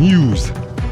News,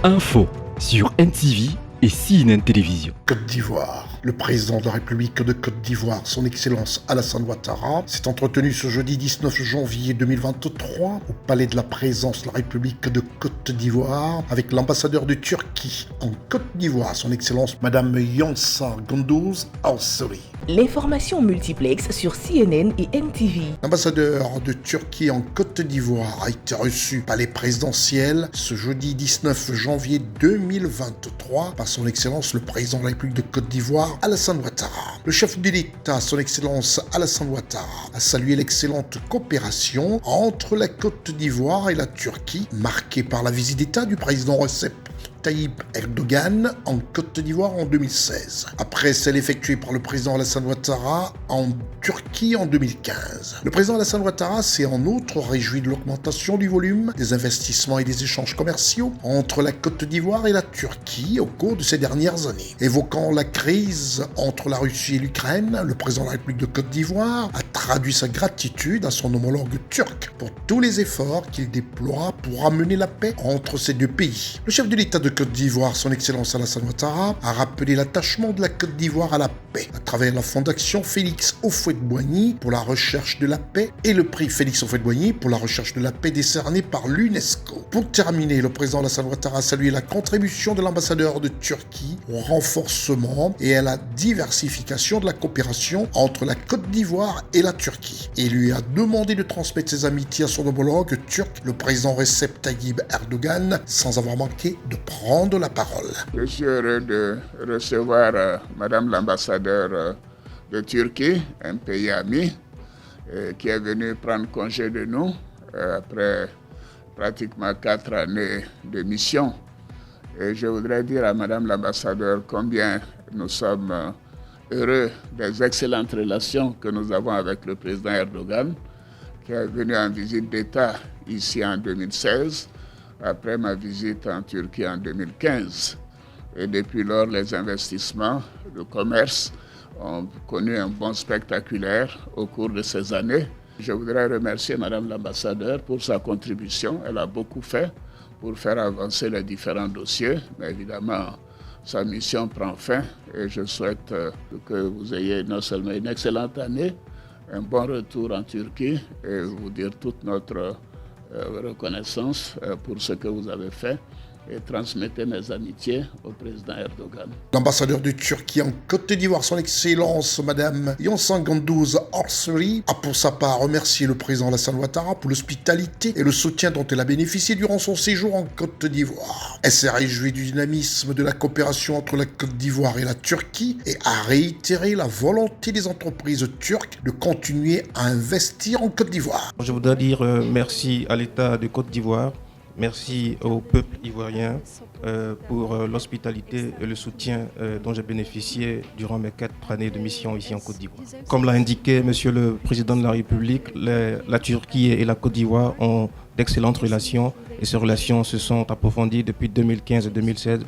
info sur NTV et CNN Télévision. Côte d'Ivoire. Le président de la République de Côte d'Ivoire, son Excellence Alassane Ouattara, s'est entretenu ce jeudi 19 janvier 2023 au Palais de la Présence de la République de Côte d'Ivoire avec l'ambassadeur de Turquie en Côte d'Ivoire, son Excellence Madame Yonsa Gondouz Al-Seri. L'information multiplex sur CNN et NTV. L'ambassadeur de Turquie en Côte d'Ivoire a été reçu par les présidentielles ce jeudi 19 janvier 2023 par son Excellence le président de la République de Côte d'Ivoire, Alassane Ouattara. Le chef de l'État, son Excellence Alassane Ouattara, a salué l'excellente coopération entre la Côte d'Ivoire et la Turquie, marquée par la visite d'État du président Recep Tayyip Erdogan en Côte d'Ivoire en 2016, après celle effectuée par le président Alassane Ouattara en Turquie en 2015. Le président Alassane Ouattara s'est en outre réjoui de l'augmentation du volume des investissements et des échanges commerciaux entre la Côte d'Ivoire et la Turquie au cours de ces dernières années. Évoquant la crise entre la Russie et l'Ukraine, le président de la République de Côte d'Ivoire a traduit sa gratitude à son homologue turc pour tous les efforts qu'il déploie pour ramener la paix entre ces deux pays. Le chef de l'État de Côte d'Ivoire, son Excellence Alassane Ouattara, a rappelé l'attachement de la Côte d'Ivoire à la paix à travers la fondation Félix Houphouët-Boigny pour la recherche de la paix et le prix Félix Houphouët-Boigny pour la recherche de la paix décerné par l'UNESCO. Pour terminer, le président Alassane Ouattara a salué la contribution de l'ambassadeur de Turquie au renforcement et à la diversification de la coopération entre la Côte d'Ivoire et la Turquie et lui a demandé de transmettre ses amitiés à son homologue turc, le président Recep Tayyip Erdogan, sans avoir manqué de prendre la parole. Je suis heureux de recevoir Madame l'ambassadeur de Turquie, un pays ami, qui est venu prendre congé de nous après pratiquement 4 années de mission. Et je voudrais dire à Madame l'ambassadeur combien nous sommes heureux des excellentes relations que nous avons avec le président Erdogan, qui est venu en visite d'État ici en 2016, après ma visite en Turquie en 2015. Et depuis lors, les investissements, le commerce ont connu un bond spectaculaire au cours de ces années. Je voudrais remercier Madame l'ambassadeur pour sa contribution. Elle a beaucoup fait pour faire avancer les différents dossiers, mais évidemment, sa mission prend fin et je souhaite que vous ayez non seulement une excellente année, un bon retour en Turquie et vous dire toute notre reconnaissance pour ce que vous avez fait et transmettez mes amitiés au président Erdogan. L'ambassadeur de Turquie en Côte d'Ivoire, son Excellence Madame Yonsa Gondouz Al-Seri, a pour sa part remercié le président Alassane Ouattara pour l'hospitalité et le soutien dont elle a bénéficié durant son séjour en Côte d'Ivoire. Elle s'est réjouie du dynamisme de la coopération entre la Côte d'Ivoire et la Turquie et a réitéré la volonté des entreprises turques de continuer à investir en Côte d'Ivoire. Je voudrais dire merci à l'État de Côte d'Ivoire. Merci au peuple ivoirien pour l'hospitalité et le soutien dont j'ai bénéficié durant mes 4 années de mission ici en Côte d'Ivoire. Comme l'a indiqué Monsieur le Président de la République, la Turquie et la Côte d'Ivoire ont d'excellentes relations et ces relations se sont approfondies depuis 2015 et 2016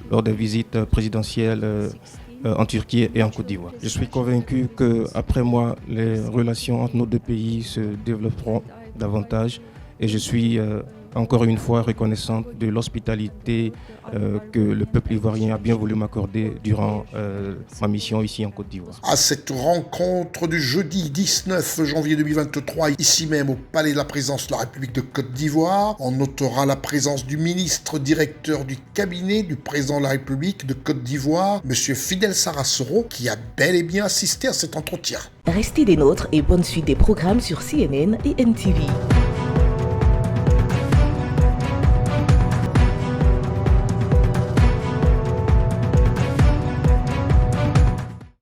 lors des visites présidentielles en Turquie et en Côte d'Ivoire. Je suis convaincu qu'après moi, les relations entre nos deux pays se développeront davantage et je suis encore une fois reconnaissante de l'hospitalité que le peuple ivoirien a bien voulu m'accorder durant ma mission ici en Côte d'Ivoire. À cette rencontre du jeudi 19 janvier 2023, ici même au Palais de la Présence de la République de Côte d'Ivoire, on notera la présence du ministre directeur du cabinet du président de la République de Côte d'Ivoire, M. Fidel Sarasoro, qui a bel et bien assisté à cet entretien. Restez des nôtres et bonne suite des programmes sur CNN et NTV.